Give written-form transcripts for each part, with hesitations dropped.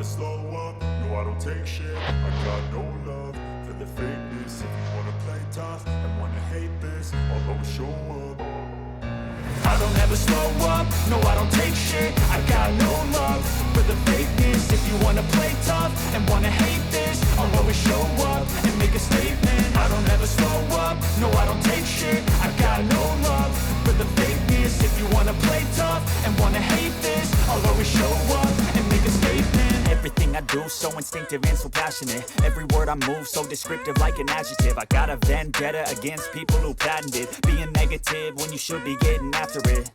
slow up, no I don't take shit. I got no love for the fakeness. If you wanna play tough and wanna hate this, I'll always show up. I don't ever slow up, no I don't take shit. I got no love for the fakeness. If you wanna play tough and wanna hate this, I'll always show up and make a statement. I don't ever slow up, no I don't take shit. I got no love for the fakeness. If you wanna play tough and wanna hate this, I'll always show up and make a statement. Everything I do so instinctive and so passionate. Every word I move so descriptive like an adjective. I got a vendetta against people who patented being negative when you should be getting after it.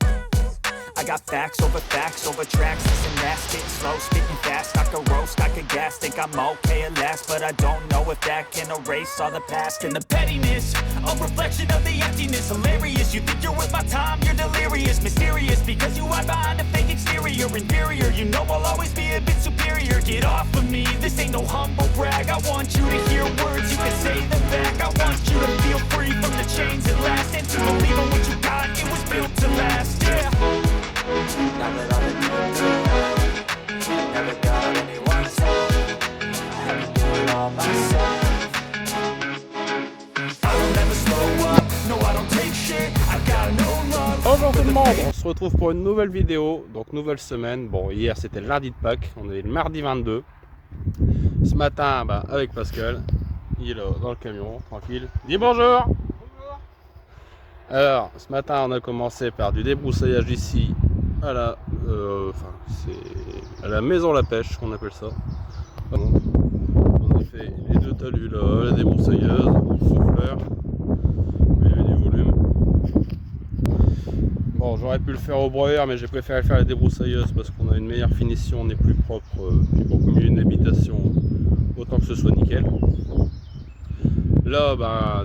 I got facts over tracks. Listen, that's getting slow, speaking fast. I could roast, I could gas, think I'm okay at last, but I don't know if that can erase all the past. And the pettiness, a reflection of the emptiness. Hilarious, you think you're worth my time, you're delirious. Mysterious, because you hide behind a fake exterior. Inferior, you know I'll always be a bit superior. Get off of me, this ain't no humble brag. I want you to hear words, you can say them back. I want you to feel free from the chains at last, and to believe in what you got, it was built to last, yeah. Never got it never got anyone's help. I had to do it all myself. I don't ever slow up, no I don't take shit. I got no love. Bonjour tout le monde, on se retrouve pour une nouvelle vidéo, donc nouvelle semaine. Bon, hier c'était le lundi de Pâques, on est le mardi 22. Ce matin, avec Pascal, il est là dans le camion, tranquille. Dis bonjour. Bonjour. Alors, ce matin on a commencé par du débroussaillage ici à la, c'est à la maison La Pêche qu'on appelle ça. On a fait les deux talus là, la débroussailleuse, souffleur, il y avait du volume. Bon, j'aurais pu le faire au broyeur, mais j'ai préféré faire la débroussailleuse parce qu'on a une meilleure finition, on est plus propre. Puis bon, comme il y a une habitation, autant que ce soit nickel. Là,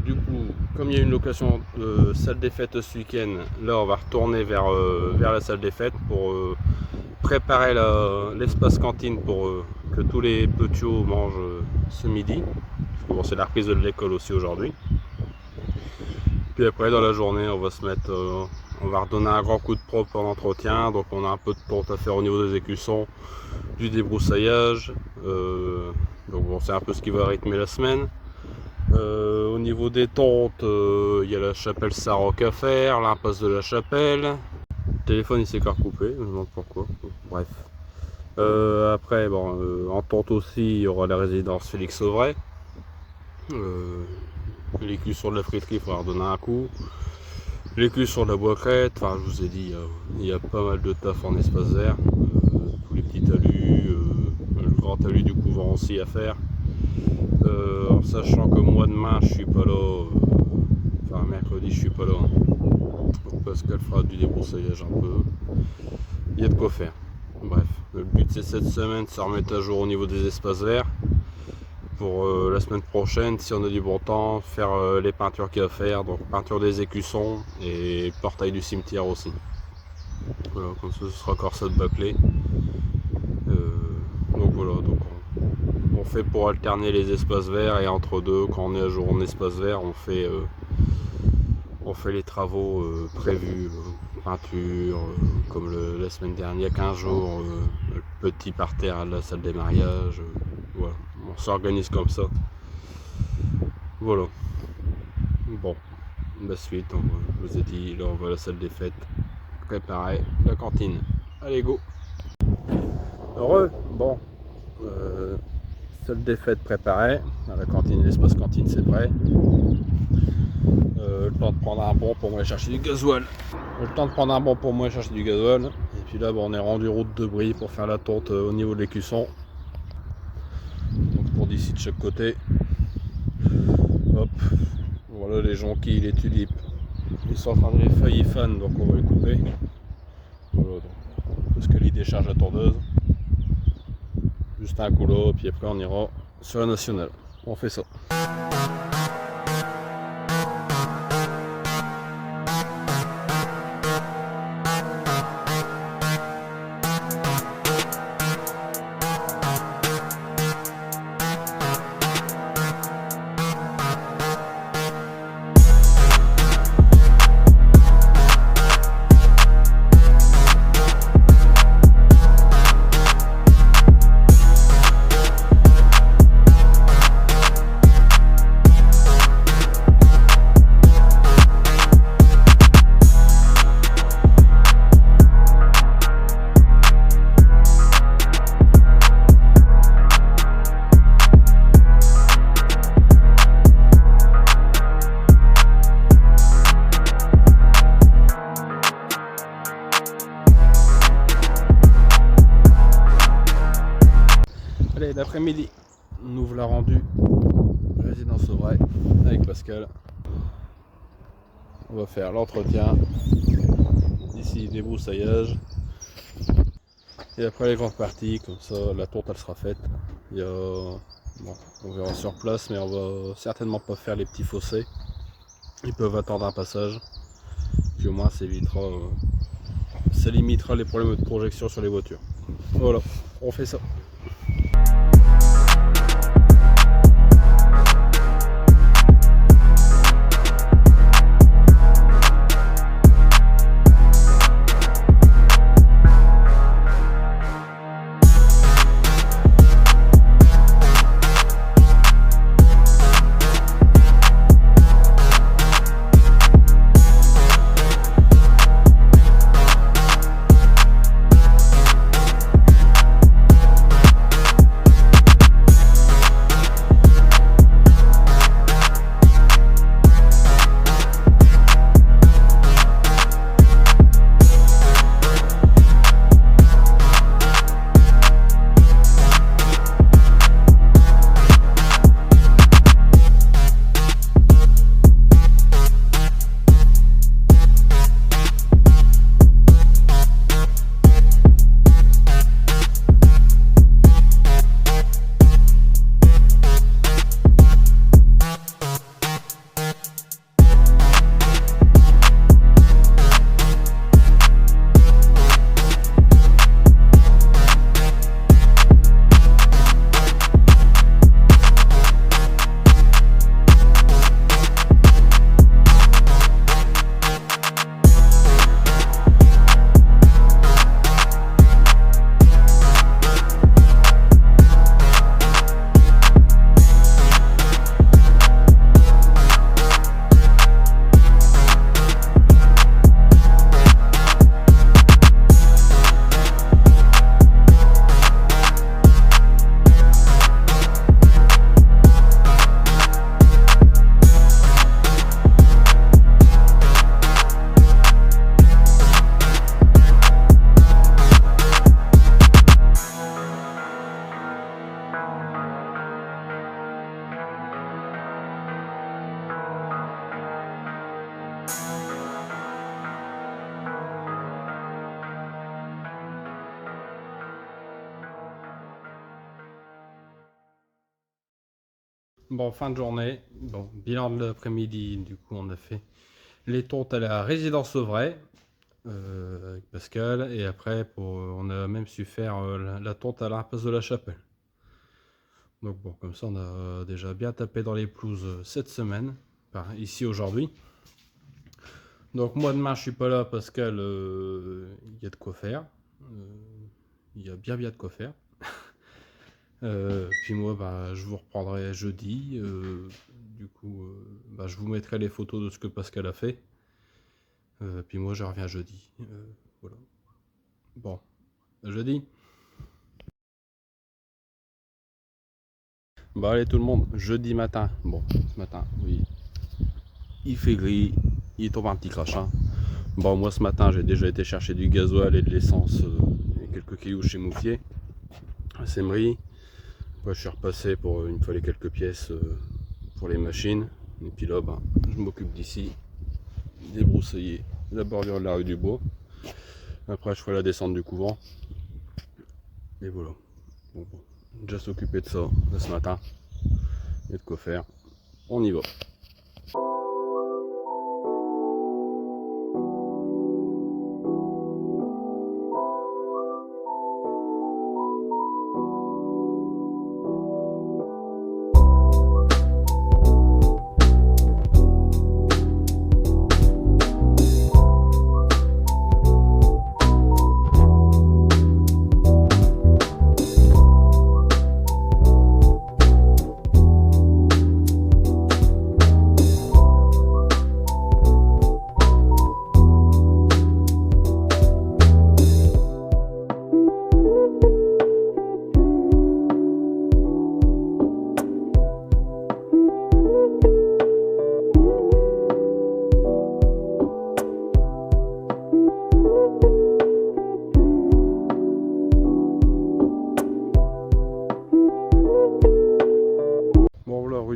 du coup, comme il y a une location de salle des fêtes ce week-end, là on va retourner vers la salle des fêtes pour préparer l'espace cantine pour que tous les petits mangent ce midi. Parce que bon, c'est la reprise de l'école aussi aujourd'hui. Puis après dans la journée on va se mettre, on va redonner un grand coup de propre en entretien. Donc on a un peu de ponte à faire au niveau des écussons, du débroussaillage. Donc bon, c'est un peu ce qui va rythmer la semaine. Au niveau des tontes, il y a la chapelle Saroc à faire, l'impasse de la chapelle. Le téléphone il s'est coupé, je me demande pourquoi. Bref. Après, en tonte aussi, il y aura la résidence Félix Auvray. L'écusson de la friterie, il faudra redonner un coup. L'écusson de la boîte, enfin je vous ai dit, il y a pas mal de taf en espace vert. Tous les petits talus, le grand talus du couvent aussi à faire. En sachant que moi demain je suis pas là, mercredi je suis pas là, donc Pascal fera du débroussaillage un peu, il y a de quoi faire. Bref, le but c'est cette semaine de se remettre à jour au niveau des espaces verts pour la semaine prochaine, si on a du bon temps, faire les peintures qu'il y a à faire, donc peinture des écussons et portail du cimetière aussi. Voilà, comme ça ce sera encore ça de bâclé. Donc voilà, on fait pour alterner les espaces verts, et entre deux, quand on est à jour en espace vert, on fait les travaux prévus, peinture, comme la semaine dernière, il y a 15 jours, le petit parterre à la salle des mariages, voilà, on s'organise comme ça. Voilà. Bon, la suite, je vous ai dit, là on va à la salle des fêtes, préparer la cantine. Allez, go. Heureux. Bon. Salle des fêtes préparée, la cantine, l'espace cantine c'est prêt. Le temps de prendre un bon pour moi chercher du gasoil. Et puis là on est rendu route de Brie pour faire la tonte au niveau de l'écusson. Donc pour d'ici de chaque côté. Hop. Voilà les jonquilles, les tulipes. Ils sont en train de les feuilles fans, donc on va les couper. Voilà, donc, parce que l'idée décharge la tondeuse. Juste un coup là, puis après on ira sur la nationale. On fait ça. Allez, l'après-midi, on ouvre la rendue résidence Auvray avec Pascal. On va faire l'entretien, ici débroussaillage, et après les grandes parties, comme ça la tourte elle sera faite. Il y a, bon, on verra sur place, mais on va certainement pas faire les petits fossés. Ils peuvent attendre un passage, puis au moins ça évitera, ça limitera les problèmes de projection sur les voitures. Voilà, on fait ça. Bon, fin de journée, bon, bilan de l'après-midi, du coup on a fait les tourtes à la résidence Auvray avec Pascal, et après on a même su faire la tourte à l'impasse de la Chapelle. Donc bon, comme ça on a déjà bien tapé dans les pelouses cette semaine, ici aujourd'hui. Donc moi demain je suis pas là, Pascal, il y a de quoi faire, il y a bien de quoi faire. Puis moi je vous reprendrai jeudi, du coup je vous mettrai les photos de ce que Pascal a fait, puis moi je reviens jeudi, voilà. Bon, à jeudi. Bah allez tout le monde, jeudi matin, bon ce matin, oui, il fait gris, il tombe un petit crachin. Bon, moi ce matin j'ai déjà été chercher du gasoil et de l'essence et quelques kilos chez Mouffier à Semmery. Je suis repassé pour, il me fallait quelques pièces pour les machines, et puis là je m'occupe d'ici, débroussailler la bordure de la rue du Bois. Après je ferai la descente du couvent, et voilà. Bon, déjà s'occuper de ça là, ce matin, il y a de quoi faire, on y va.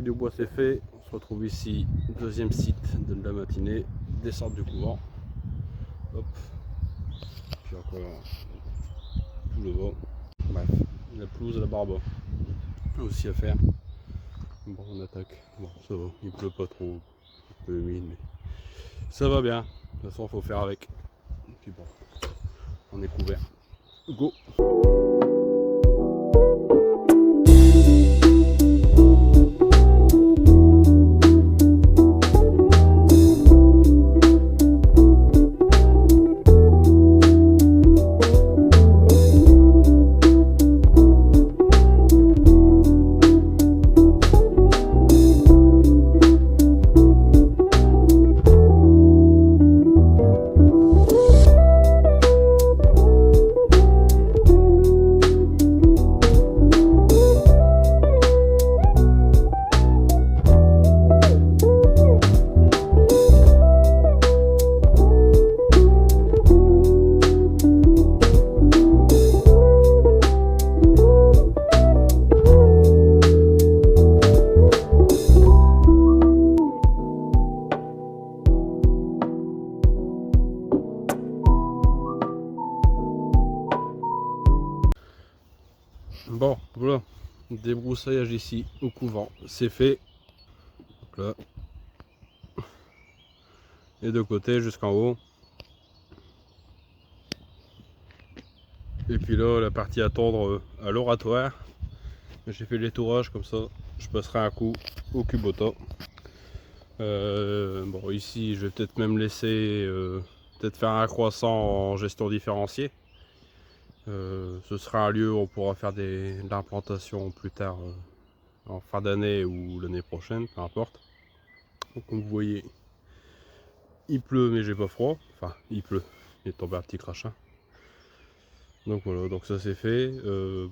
bruit du bois c'est fait. On se retrouve ici, deuxième site de la matinée, descente du couvent. Hop. Puis encore tout le vent. Bref, la pelouse à la barbe aussi à faire. Bon, on attaque. Bon, ça va, il pleut pas trop, un peu humide, mais ça va bien. De toute façon, faut faire avec. Et puis bon, on est couvert. Go! Bon, voilà, débroussaillage ici au couvent, c'est fait. Donc là, les deux côtés jusqu'en haut. Et puis là, la partie à tondre à l'oratoire. J'ai fait l'étourage comme ça, je passerai un coup au Kubota. Bon, ici, je vais peut-être même laisser, peut-être faire un croissant en gestion différenciée. Ce sera un lieu où on pourra faire de l'implantation plus tard, en fin d'année ou l'année prochaine, peu importe. Donc, comme vous voyez, il pleut mais j'ai pas froid. Enfin, il pleut, il est tombé un petit crachin. Donc voilà, donc ça c'est fait.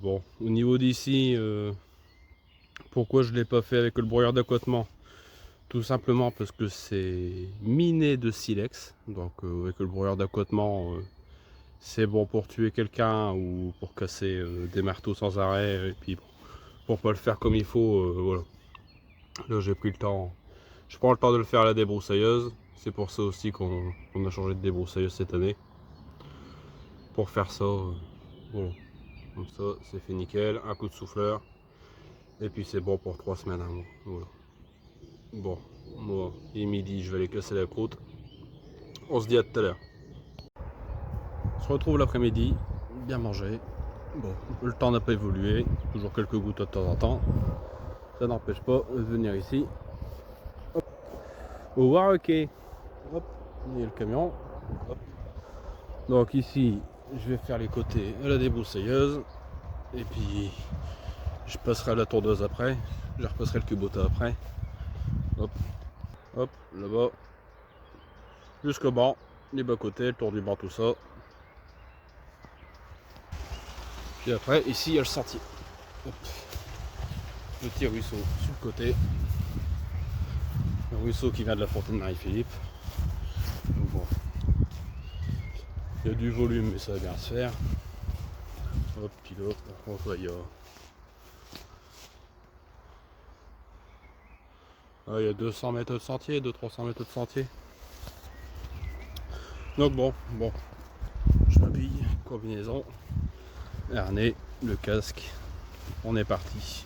Bon, au niveau d'ici, pourquoi je ne l'ai pas fait avec le broyeur d'accotement? Tout simplement parce que c'est miné de silex. Donc avec le broyeur d'accotement, c'est bon pour tuer quelqu'un ou pour casser des marteaux sans arrêt, et puis pour pas le faire comme il faut, voilà. Là j'ai pris le temps, je prends le temps de le faire à la débroussailleuse, c'est pour ça aussi qu'on a changé de débroussailleuse cette année. Pour faire ça, voilà. Comme ça c'est fait nickel, un coup de souffleur, et puis c'est bon pour 3 semaines, hein, voilà. Bon, moi, il est midi, je vais aller casser la croûte, on se dit à tout à l'heure. On se retrouve l'après-midi, bien mangé. Bon, le temps n'a pas évolué, toujours quelques gouttes de temps en temps. Ça n'empêche pas de venir ici. Hop. Au Warroquet. Hop, il y a le camion. Hop. Donc ici, je vais faire les côtés à la débroussailleuse. Et puis, je passerai à la tondeuse après. Je repasserai le Kubota après. Hop, hop, là-bas. Jusqu'au banc, les bas-côtés, le tour du banc, tout ça. Puis après, ici, il y a le sentier. Hop. Le petit ruisseau sur le côté. Le ruisseau qui vient de la fontaine Marie-Philippe. Bon. Il y a du volume, mais ça va bien se faire. Hop, puis là, on voit, il y a 200 mètres de sentier, 200-300 mètres de sentier. Donc bon, je m'habille, combinaison, harnais, le casque, on est parti.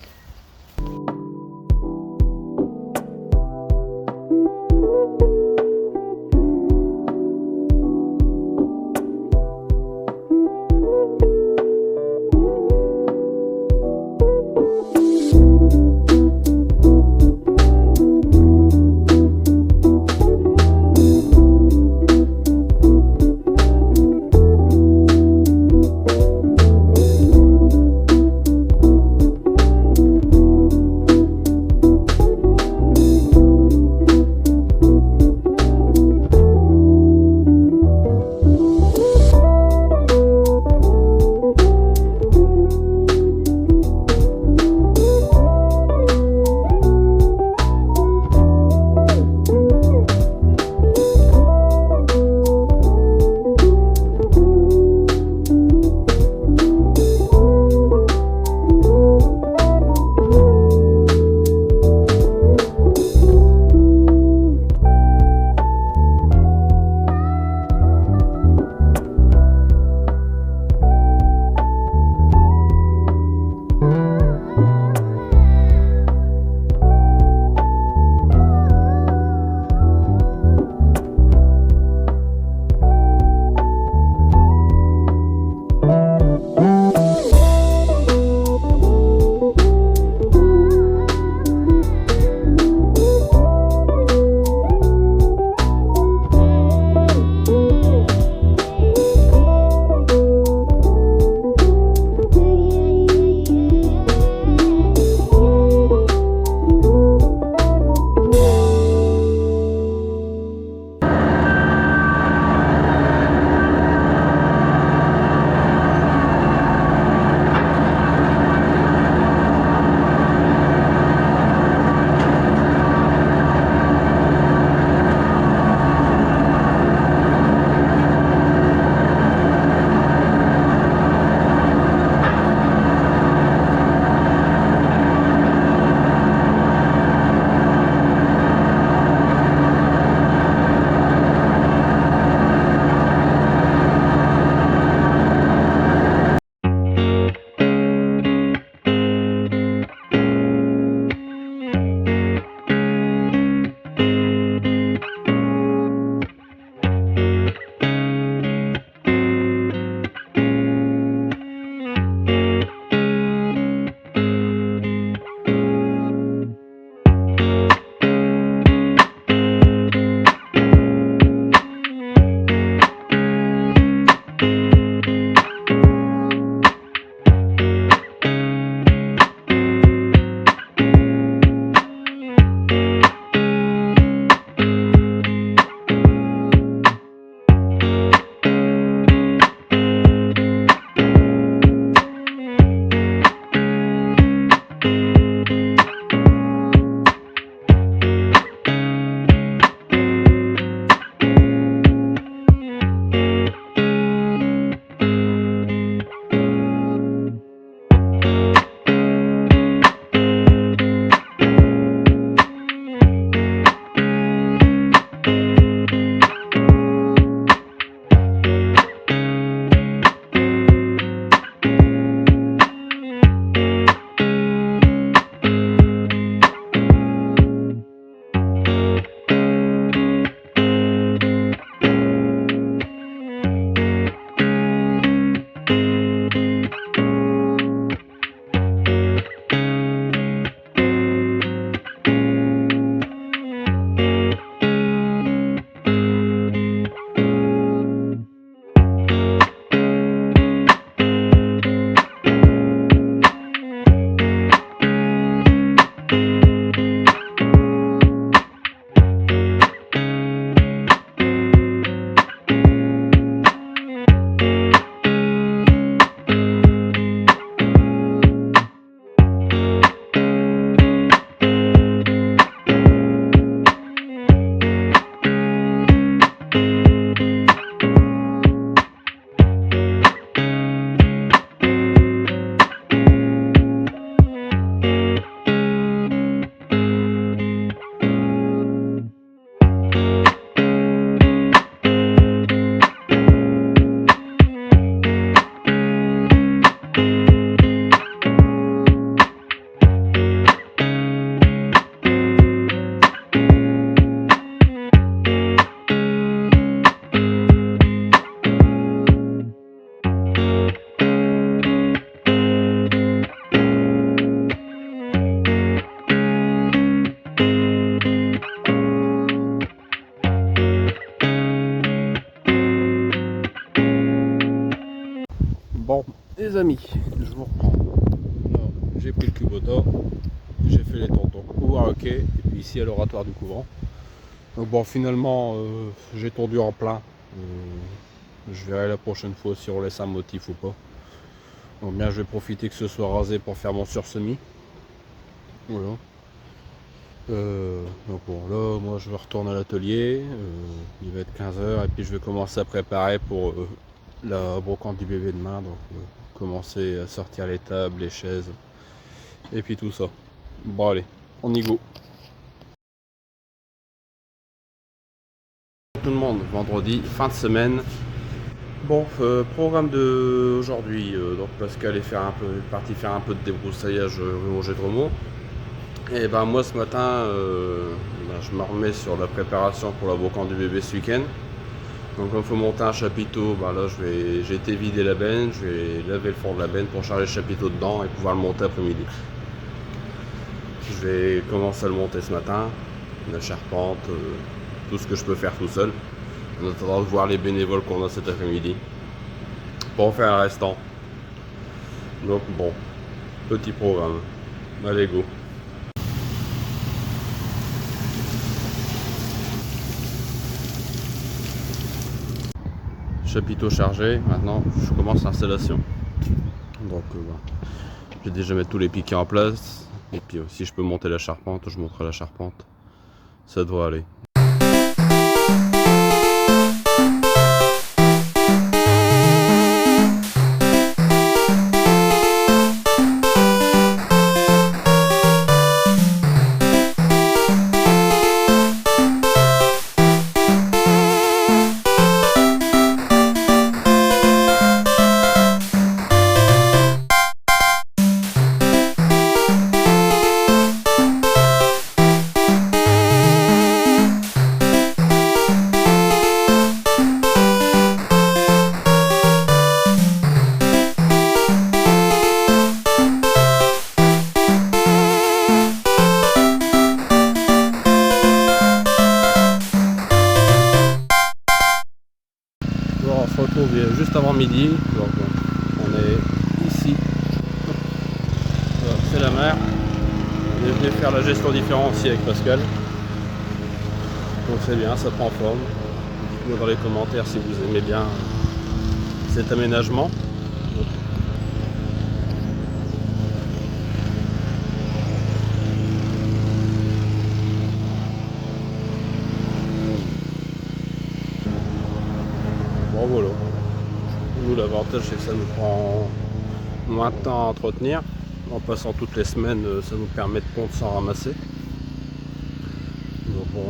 Les amis, je vous reprends. J'ai pris le Kubota, j'ai fait les tontons couloir ok, et puis ici à l'oratoire du couvent. Donc bon, finalement j'ai tondu en plein. Je verrai la prochaine fois si on laisse un motif ou pas. Donc bien, je vais profiter que ce soit rasé pour faire mon sursemis. Voilà. Donc bon, là moi je vais retourner à l'atelier. Il va être 15h et puis je vais commencer à préparer pour la brocante du bébé demain. Donc commencer à sortir les tables, les chaises et puis tout ça. Bon allez, on y go. Tout le monde, vendredi, fin de semaine. Bon, programme de aujourd'hui, donc Pascal est parti faire un peu de débroussaillage rue Roger Dremont. Et ben moi ce matin, je me remets sur la préparation pour la brocante du bébé ce week-end. Donc comme il faut monter un chapiteau, là j'ai été vider la benne, je vais laver le fond de la benne pour charger le chapiteau dedans et pouvoir le monter après-midi. Je vais commencer à le monter ce matin, la charpente, tout ce que je peux faire tout seul, en attendant de voir les bénévoles qu'on a cet après-midi pour en faire un restant. Donc bon, petit programme, allez go. Chapiteau chargé, maintenant je commence l'installation. Donc je vais déjà mettre tous les piquets en place, et puis si je peux monter la charpente, je monterai la charpente, ça doit aller. On se retrouve juste avant midi, donc on est ici, c'est la mer. On est venu faire la gestion différenciée avec Pascal, donc c'est bien, ça prend forme. Dites-moi dans les commentaires si vous aimez bien cet aménagement. Bon voilà, nous l'avantage c'est que ça nous prend moins de temps à entretenir. En passant toutes les semaines, ça nous permet de pondre sans ramasser. Donc bon,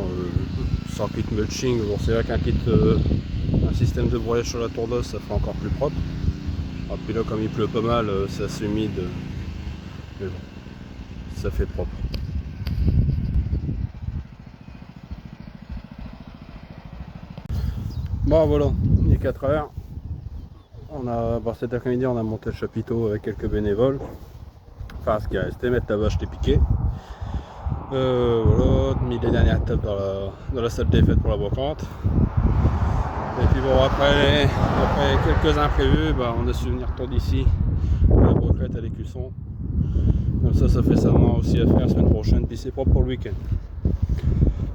sans kit mulching, bon, c'est vrai qu'un kit, un système de broyage sur la tourneuse, ça fait encore plus propre. Et puis là, comme il pleut pas mal, c'est assez humide, mais bon, ça fait propre. Bon voilà, il est 4h. Cet après-midi, on a monté le chapiteau avec quelques bénévoles. Enfin, ce qui est resté, mettre la vache, les piquets. Voilà, mis les dernières tables dans la salle des fêtes pour la brocante. Et puis bon, après quelques imprévus, on a su venir tondre ici la broquette à l'écusson. Comme ça fait ça aussi à faire la semaine prochaine, puis c'est propre pour le week-end.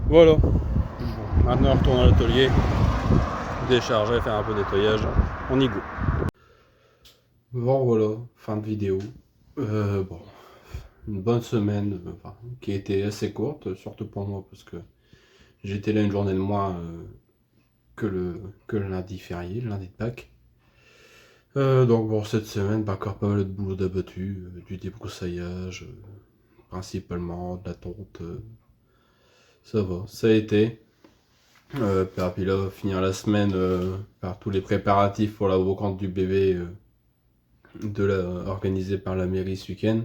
Voilà. Bon, maintenant on retourne à l'atelier, décharger, faire un peu de nettoyage, on y go. Bon voilà, fin de vidéo. Bon, une bonne semaine qui a été assez courte, surtout pour moi parce que j'étais là une journée de moins que le lundi férié, le lundi de Pâques. Donc bon, cette semaine, encore pas mal de boulot d'abattu, du débroussaillage, principalement de la tonte. Ça va, ça a été. Puis là, finir la semaine par tous les préparatifs pour la brocante du bébé organisée par la mairie ce week-end.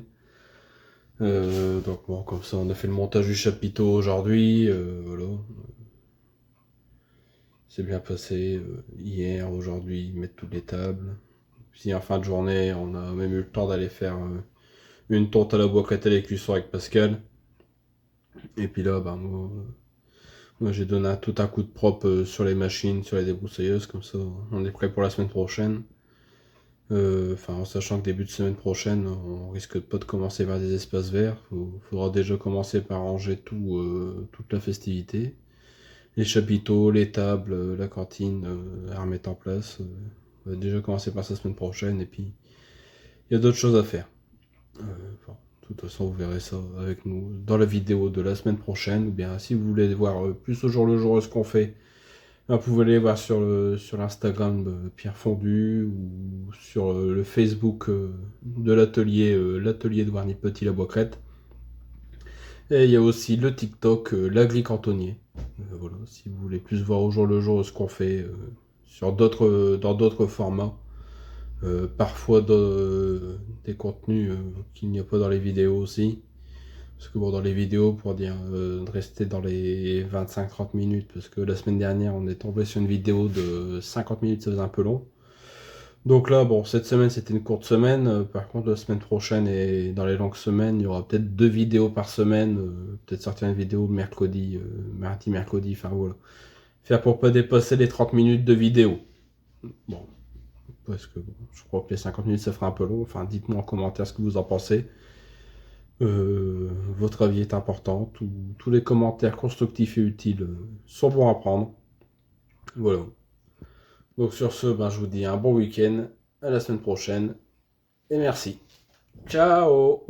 Donc bon, comme ça on a fait le montage du chapiteau aujourd'hui, voilà. C'est bien passé hier, aujourd'hui, mettre toutes les tables. Puis en fin de journée, on a même eu le temps d'aller faire une tonte à la boîte à l'écusson avec Pascal. Et puis là, moi j'ai donné tout un coup de propre sur les machines, sur les débroussailleuses, comme ça on est prêt pour la semaine prochaine. Enfin, en sachant que début de semaine prochaine, on risque pas de commencer vers des espaces verts. Faudra déjà commencer par ranger toute la festivité. Les chapiteaux, les tables, la cantine, à remettre en place. On va déjà commencer par ça la semaine prochaine, et puis il y a d'autres choses à faire. Bon, de toute façon, vous verrez ça avec nous dans la vidéo de la semaine prochaine. Ou bien, si vous voulez voir plus au jour le jour ce qu'on fait, vous pouvez aller voir sur l'Instagram de Pierre Fondu ou sur le Facebook de l'atelier de Warny Petit La Boîte. Et il y a aussi le TikTok l'Agri Cantonnier. Voilà, si vous voulez plus voir au jour le jour ce qu'on fait dans d'autres formats. Parfois des contenus qu'il n'y a pas dans les vidéos aussi. Parce que bon, dans les vidéos, pour dire de rester dans les 25-30 minutes, parce que la semaine dernière, on est tombé sur une vidéo de 50 minutes, ça faisait un peu long. Donc là, bon, cette semaine, c'était une courte semaine. Par contre, la semaine prochaine et dans les longues semaines, il y aura peut-être 2 vidéos par semaine. Peut-être sortir une vidéo mercredi, mardi, mercredi, enfin voilà. Faire pour pas dépasser les 30 minutes de vidéo. Bon, parce que bon, je crois que les 50 minutes, ça fera un peu long. Enfin, dites-moi en commentaire ce que vous en pensez. Votre avis est important. Tous les commentaires constructifs et utiles sont bons à prendre. Voilà. Donc sur ce, ben, je vous dis un bon week-end, à la semaine prochaine, et merci. Ciao!